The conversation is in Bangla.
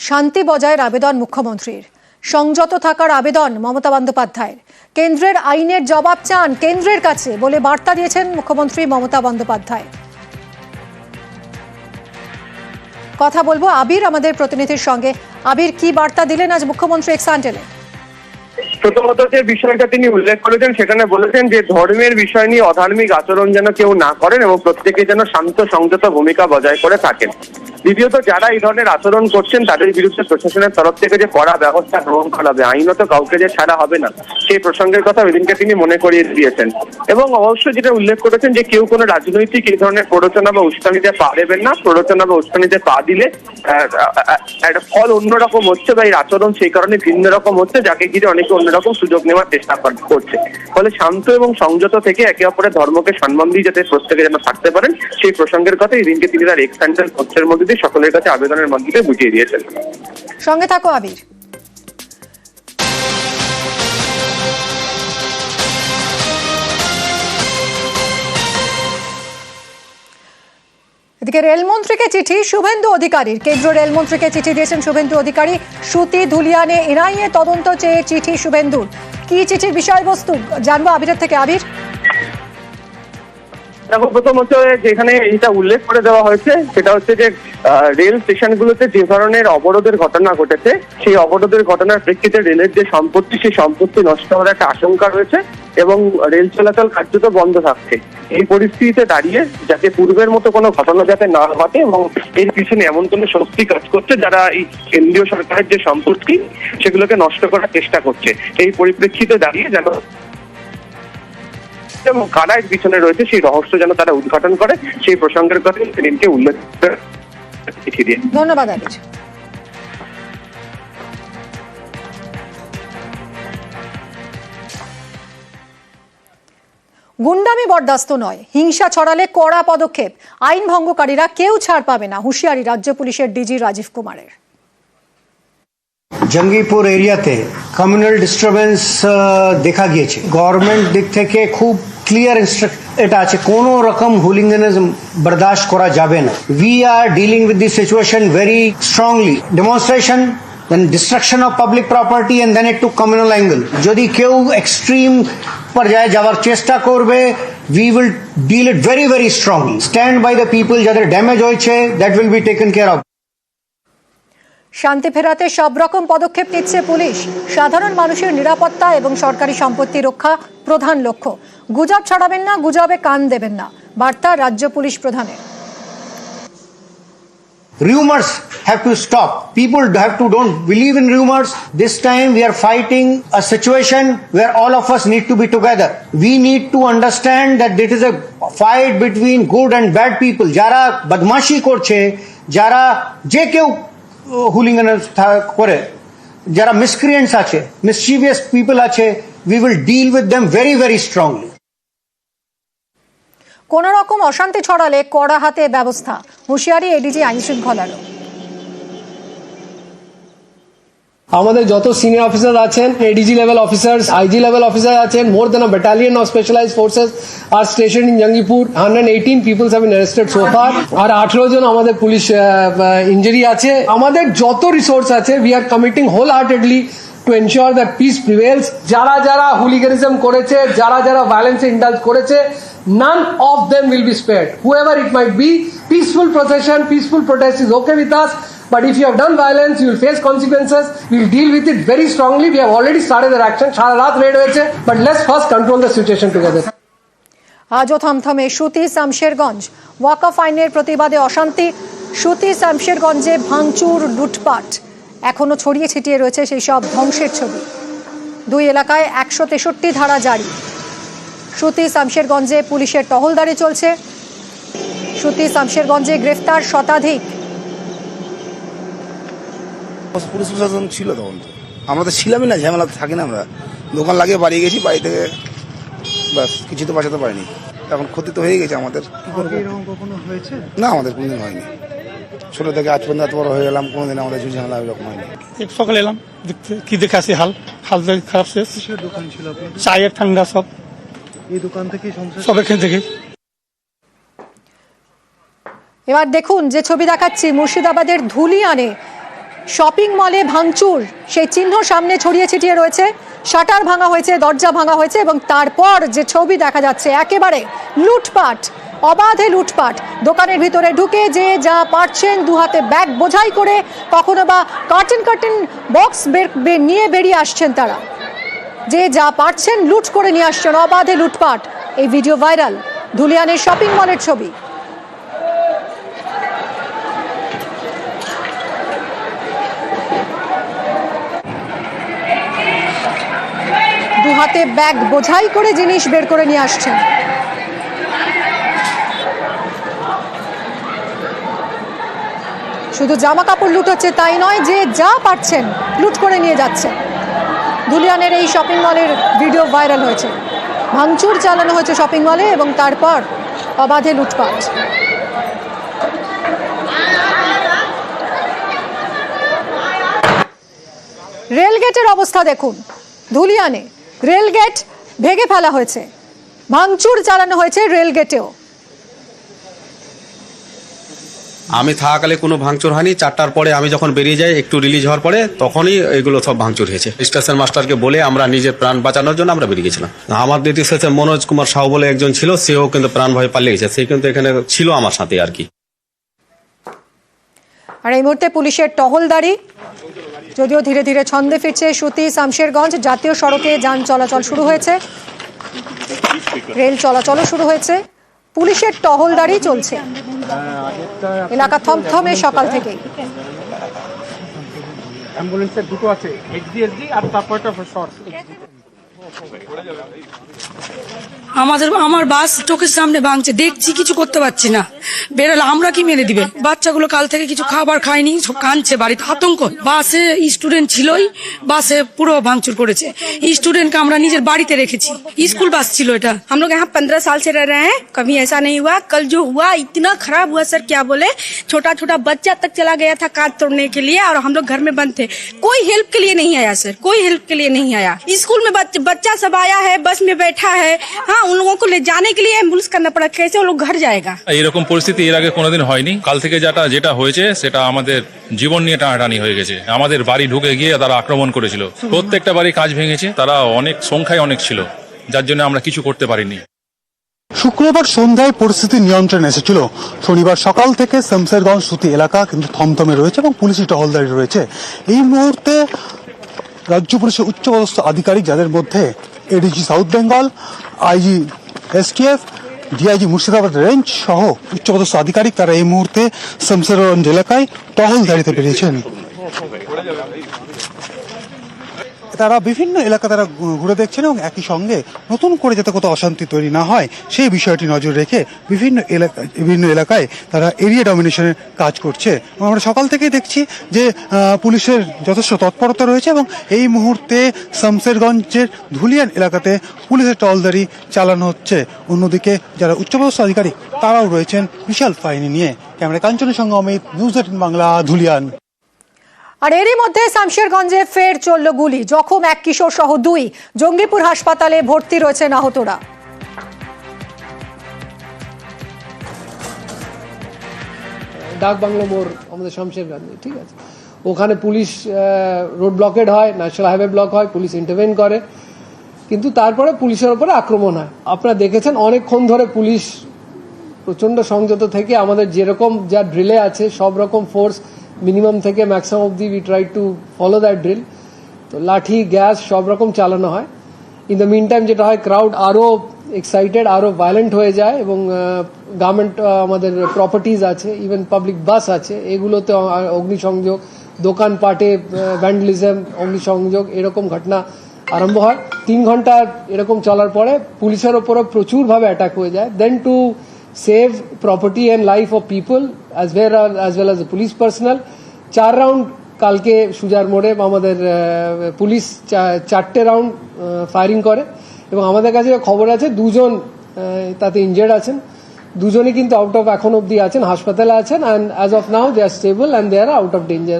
শান্তি বজায়ের আবেদন মুখ্যমন্ত্রীর, সংযত থাকার আবেদন মমতা বন্দ্যোপাধ্যায়ের, কেন্দ্রের আইনের জবাব চান কেন্দ্রের কাছে বলে বার্তা দিয়েছেন মুখ্যমন্ত্রী মমতা বন্দ্যোপাধ্যায়। কথা বলবো আবির আমাদের প্রতিনিধির সঙ্গে। আবির, কি বার্তা দিলেন আজ মুখ্যমন্ত্রী এক্স হ্যান্ডেলে? প্রথমত যে বিষয়টা তিনি উল্লেখ করেছেন সেখানে বলেছেন যে ধর্মের বিষয় নিয়ে অধার্মিক আচরণ যেন কেউ না করেন এবং প্রত্যেকে যেন শান্ত সংযত ভূমিকা বজায় করে থাকেন। দ্বিতীয়ত যারা এই ধরনের আচরণ করছেন তাদের বিরুদ্ধে প্রশাসনের তরফ থেকে যে কড়া ব্যবস্থা গ্রহণ করা হবে, আইনত কাউকে যে ছাড়া হবে না, সেই প্রসঙ্গের কথা ওইদিনকে তিনি মনে করিয়ে দিয়েছেন। এবং অবশ্যই যেটা উল্লেখ করেছেন যে কেউ কোনো রাজনৈতিক এই ধরনের প্ররোচনা বা উস্কানিতে পা দেবেন না। প্ররোচনা বা উস্কানিতে পা দিলে একটা ফল অন্যরকম হচ্ছে বা এই আচরণ সেই কারণে ভিন্ন রকম হচ্ছে, যাকে ঘিরে অনেকে অন্যরকম সুযোগ নেওয়ার চেষ্টা করছে। ফলে শান্ত এবং সংযত থেকে একে অপরের ধর্মকে সম্মান দিয়ে যাতে প্রত্যেকে যেন থাকতে পারেন, সেই প্রসঙ্গের কথা এই দিনকে তিনি তার এক্স হ্যান্ডেল পোস্টের মধ্যে দিয়ে সকলের কাছে আবেদনের মধ্যে দিয়ে বুঝিয়ে দিয়েছেন। সঙ্গে থাকো আবির। এদিকে রেলমন্ত্রীকে চিঠি শুভেন্দু অধিকারীর, কেন্দ্র রেলমন্ত্রীকে চিঠি দিয়েছেন শুভেন্দু অধিকারী। সুতি ধুলিয়ানে এনআইএ তদন্ত চেয়ে চিঠি শুভেন্দুর। কি চিঠির বিষয়বস্তু জানবো আবিরের থেকে। আবির, দেখো, প্রথমত যেখানে এটা উল্লেখ করে দেওয়া হয়েছে সেটা হচ্ছে যে রেল স্টেশনগুলোতে যে ধরনের অবরোধের ঘটনা ঘটেছে, সেই অবরোধের ঘটনার প্রেক্ষিতে রেলের যে সম্পত্তি, সেই সম্পত্তি নষ্ট হওয়ার একটা আশঙ্কা রয়েছে এবং রেল চলাচল কার্যত বন্ধ থাকছে। এই পরিস্থিতিতে দাঁড়িয়ে যাতে পূর্বের মতো কোনো ঘটনা যাতে না ঘটে এবং এর পিছনে এমন কোনো শক্তি কাজ করছে যারা এই কেন্দ্রীয় সরকারের যে সম্পত্তি সেগুলোকে নষ্ট করার চেষ্টা করছে, এই পরিপ্রেক্ষিতে দাঁড়িয়ে যেন এবং কারা এর পিছনে রয়েছে সেই রহস্য যেন তারা উদ্ঘাটন করে, সেই প্রসঙ্গের কথা সেদিনকে উল্লেখ করে চিঠি দিয়ে। ধন্যবাদ আবির। গুন্ডামি বরদাস্ত নয়, হিংসা ছড়ালে কড়া পদক্ষেপ, আইন ভঙ্গকারীরা কেউ ছাড় পাবে না, হুঁশিয়ারি রাজ্য পুলিশের ডিজি রাজীব কুমারের। জঙ্গিপুর এরিয়াতে কমিউনাল ডিস্টারবেন্স দেখা গিয়েছে। গভর্নমেন্ট দিক থেকে খুব ক্লিয়ার এটা আছে, কোনো রকম হুলিগানিজম বরদাস্ত করা যাবে না। We are dealing with this situation very strongly. Demonstration, then destruction of public property and then it to communal angle. যদি কেউ এক্সট্রিম পর্যায়ে যাওয়ার চেষ্টা করবে, we will deal it very very strongly. Stand by the people যাদের ড্যামেজ হয়েছে, that will be taken care of. শান্তি ফেরাতে সব রকম পদক্ষেপ নিচ্ছে পুলিশ। সাধারণ মানুষের নিরাপত্তা এবং সরকারি সম্পত্তি রক্ষা প্রধান লক্ষ্য। গুজব ছড়াবেন না, গুজবে কান দেবেন না, বার্তা রাজ্য পুলিশ প্রধানের। Rumors have to stop. People have to don't believe in rumors. This time we are fighting a situation where all of us need to be together. We need to understand that it is a fight between good and bad people. Jara badmashi korche, jara je keu hooliganism kore, jara miscreants ache, mischievous people ache, we will deal with them very very strongly. কোন রকম অশান্তি ছড়ালে কড়া হাতে ব্যবস্থা, হুঁশিয়ারি এডিজি আইন শৃঙ্খলারও। আমাদের যত সিনিয়র অফিসার আছেন, ADG level officers, IG level officer আছেন, more than a battalion of specialised forces আর station in Jangipur. 118 peoples have been arrested so far. আর 18 জন আমাদের পুলিশ ইনজুরি আছে। আমাদের যত রিসোর্স আছে, we are committing whole heartedly to ensure that peace prevails. যারা যারা হুলিগানিজম করেছে, যারা যারা ভায়োলেন্সে ইন্ডালজ করেছে, none of them will be spared. Whoever it might be, peaceful procession, peaceful protest is okay with us. But if you have done violence, you will face consequences. We will deal with it very strongly. We have already started the action. সারা রাত রেড হয়েছে, but let's first control the situation together. আজও থমথমে সুতি শামশেরগঞ্জ। ওয়াকফ আইনের প্রতিবাদে অশান্তি। সুতি শামশেরগঞ্জে ভাঙচুর, লুটপাট, এখনো ছড়িয়ে ছিটিয়ে রয়েছে সেই সব ধ্বংসের ছবি। দুই এলাকায় 163 ধারা জারি। সুতি শামশেরগঞ্জে পুলিশের টহলদারি চলছে। সুতি শামশেরগঞ্জে গ্রেফতার শতাধিক। পুলিশ প্রশাসন ছিল তখন, তো আমরা তো ছিলামই না, ঝামেলা থাকি না। আমরা দোকান লাগিয়ে বাড়ি গেছি, বাড়ি থেকে বাস কিছু তো বাঁচাতে পারিনি। এখন ক্ষতি তো হয়ে গেছে আমাদের। কি করবো? কখনো হয়েছে না, আমাদের কোনোদিন হয়নি। ছোট থেকে আজ পর্যন্ত এত বড় হয়ে গেলাম, কোনোদিন আমাদের ঝামেলা এরকম হয়নি। সকালে এলাম, দেখতে কি দেখে আসি, হাল খারাপ শেষ। কিসের দোকান ছিল আপনার? চায়ের, ঠান্ডা সব। এই দোকান থেকে সব এখান থেকে। এবার দেখুন যে ছবি দেখাচ্ছি, মুর্শিদাবাদের ধুলিয়ানে শপিং মলে ভাঙচুর, সেই চিহ্ন সামনে ছড়িয়ে ছিটিয়ে রয়েছে। শাটার ভাঙা হয়েছে, দরজা ভাঙা হয়েছে এবং তারপর যে ছবি দেখা যাচ্ছে একেবারে লুটপাট, অবাধে লুটপাট। দোকানের ভিতরে ঢুকে যে যা পারছেন দু হাতে ব্যাগ বোঝাই করে, কখনো বা কার্টন বক্স নিয়ে বেরিয়ে আসছেন তারা। যে যা পারছেন লুট করে নিয়ে আসছেন, অবাধে লুটপাট। এই ভিডিও ভাইরাল, ধুলিয়ানের শপিং মলের ছবি। দু হাতে ব্যাগ বোঝাই করে জিনিস বের করে নিয়ে আসছেন। শুধু জামা কাপড় লুট হচ্ছে তাই নয়, যে যা পারছেন লুট করে নিয়ে যাচ্ছেন। ধুলিয়ানের এই শপিং মলের ভিডিও ভাইরাল হয়েছে। ভাঙচুর চালানো হয়েছে শপিং মলে এবং তারপর অবাধে লুটপাট। রেলগেটের অবস্থা দেখুন, ধুলিয়ানে রেলগেট ভেঙে ফেলা হয়েছে, ভাঙচুর চালানো হয়েছে রেলগেটেও। আমি থাকাকালে কোনো ভাঙচুর হয়নি। 4টার পরে আমি যখন বেরিয়ে যাই, একটু রিলিজ হওয়ার পরে, তখনই এগুলো সব ভাঙচুর হয়েছে। স্টেশন মাস্টারকে বলে আমরা নিজের প্রাণ বাঁচানোর জন্য আমরা বেরিয়ে গেছিলাম। আমার দিদি সাথে মনোজ কুমার সাহু বলে একজন ছিল, সেও কিন্তু প্রাণ ভয়ে পালিয়ে গেছে। সে কিন্তু এখানে ছিল আমার সাথে আর কি। আর এই মুহূর্তে পুলিশের টহলদারি, যদিও ধীরে ধীরে ছন্দে ফিরছে সুতি শামশেরগঞ্জ। জাতীয় সড়কে যান চলাচল শুরু হয়েছে, রেল চলাচলও শুরু হয়েছে, পুলিশের টহলদারি চলছে। এলাকা থমথমে সকাল থেকেই। অ্যাম্বুলেন্সের দুটো আছে, এইচডিএসজি আর তারপরটা শর্ট। আমার বাস চোখের সামনে ভাঙছে, দেখছি কিছু করতে পারছি না। বেরোলে আমরা কি মেনে দিবে? বাচ্চাগুলো কাল থেকে কিছু খাবার খায়নি, সব কাঁদছে, বাড়িতে আতঙ্ক। বাসে স্টুডেন্ট ছিলই, বাসে পুরো ভাঙচুর করেছে। স্টুডেন্টকে আমরা নিজের বাড়িতে রেখেছি, স্কুল বাস ছিল এটা। हम लोग यहाँ 15 साल से रह रहे हैं, कभी ऐसा नहीं हुआ। कल जो हुआ इतना खराब हुआ सर, क्या बोले, छोटा छोटा बच्चा तक चला गया था कांच तोड़ने के लिए, और हम लोग घर में बंद थे। कोई हेल्प के लिए नहीं आया सर, कोई हेल्प के लिए नहीं आया। स्कूल में बच्चा सब आया है, बस में बैठा है। हाँ, उन लोगों को ले जाने के लिए एम्बुलेंस करना पड़ा, कैसे वो लोग घर जाएगा? এরকম পরিস্থিতি এর আগে কোনোদিন হয়নি। কাল থেকে যেটা হয়েছে সেটা আমাদের জীবন নিয়ে টানাটানি হয়ে গেছে। আমাদের বাড়ি ঢুকে গিয়ে তারা আক্রমণ করেছিল, প্রত্যেকটা বাড়ি কাজ ভেঙেছে। তারা অনেক সংখ্যায় অনেক ছিল, যার জন্য আমরা কিছু করতে পারিনি। শুক্রবার সন্ধ্যায় পরিস্থিতি নিয়ন্ত্রণে এসেছিল। শনিবার সকাল থেকে শামশেরগঞ্জ সুতি এলাকা কিন্তু থমথমে রয়েছে এবং পুলিশি টহলদারি রয়েছে। এই মুহূর্তে রাজ্য পুলিশের উচ্চপদস্থ আধিকারিক, যাদের মধ্যে ADG south Bengal, IG STF, DIG Murshidabad range সহ উচ্চপদস্থ আধিকারিক, তারা এই মুহূর্তে শামশেরগঞ্জ এলাকায় টহলদারিতে বেরিয়েছেন। তারা বিভিন্ন এলাকা তারা ঘুরে দেখছেন এবং একই সঙ্গে নতুন করে যাতে কোথাও অশান্তি তৈরি না হয় সেই বিষয়টি নজর রেখে বিভিন্ন এলাকায় তারা এরিয়া ডমিনেশনের কাজ করছে। এবং আমরা সকাল থেকেই দেখছি যে পুলিশের যথেষ্ট তৎপরতা রয়েছে এবং এই মুহূর্তে শামশেরগঞ্জের ধুলিয়ান এলাকাতে পুলিশের টহলদারি চালানো হচ্ছে। অন্যদিকে যারা উচ্চপদস্থ আধিকারিক তারাও রয়েছেন বিশাল বাহিনী নিয়ে। ক্যামেরা কাঞ্চনের সঙ্গে অমিত, নিউজ 18 বাংলা, ধুলিয়ান। আর এরই মধ্যে শামশেরগঞ্জে ফের চলল গুলি, জখম এক কিশোর সহ 2। জঙ্গিপুর হাসপাতালে ভর্তি রয়েছেন আহতরা। ডাক বাংলো মোড় আমাদের শামশেরগঞ্জে, ঠিক আছে, ওখানে পুলিশ রোড ব্লকেড হয়, ন্যাশনাল হাইওয়ে ব্লক হয়, পুলিশ ইন্টারভেন করে, কিন্তু তারপরে পুলিশের উপরে আক্রমণ হয়। আপনারা দেখেছেন অনেকক্ষণ ধরে পুলিশ প্রচন্ড সংযত থেকে আমাদের যেরকম যা ড্রিলে আছে সব রকম ফোর্স মিনিমাম থেকে ম্যাক্সিমাম অবধি we try to follow that drill. তো লাঠি, গ্যাস সব রকম চালানো হয়। ইন দ্য মিন টাইম যেটা হয়, ক্রাউড আরও এক্সাইটেড, আরও ভায়োলেন্ট হয়ে যায় এবং গভর্নমেন্ট আমাদের প্রপার্টিজ আছে, ইভেন পাবলিক বাস আছে, এগুলোতে অগ্নিসংযোগ, দোকানপাটে ভ্যান্ডালিজম, অগ্নিসংযোগ, এরকম ঘটনা আরম্ভ হয়। 3 ঘন্টা এরকম চলার পরে পুলিশের ওপরও প্রচুরভাবে অ্যাটাক হয়ে যায়। দেন two save property and life of people as well as the police personnel, 4 round কালকে সুজার মোড়ে আমাদের পুলিশ 4টে রাউন্ড ফায়ারিং করে এবং আমাদের কাছে খবর আছে 2 জন তাতে ইনজার্ড আছেন। 2 জনই কিন্তু আউট অফ এখন অবধি আছেন, হাসপাতালে আছেন, and as of now they are stable and they are out of danger.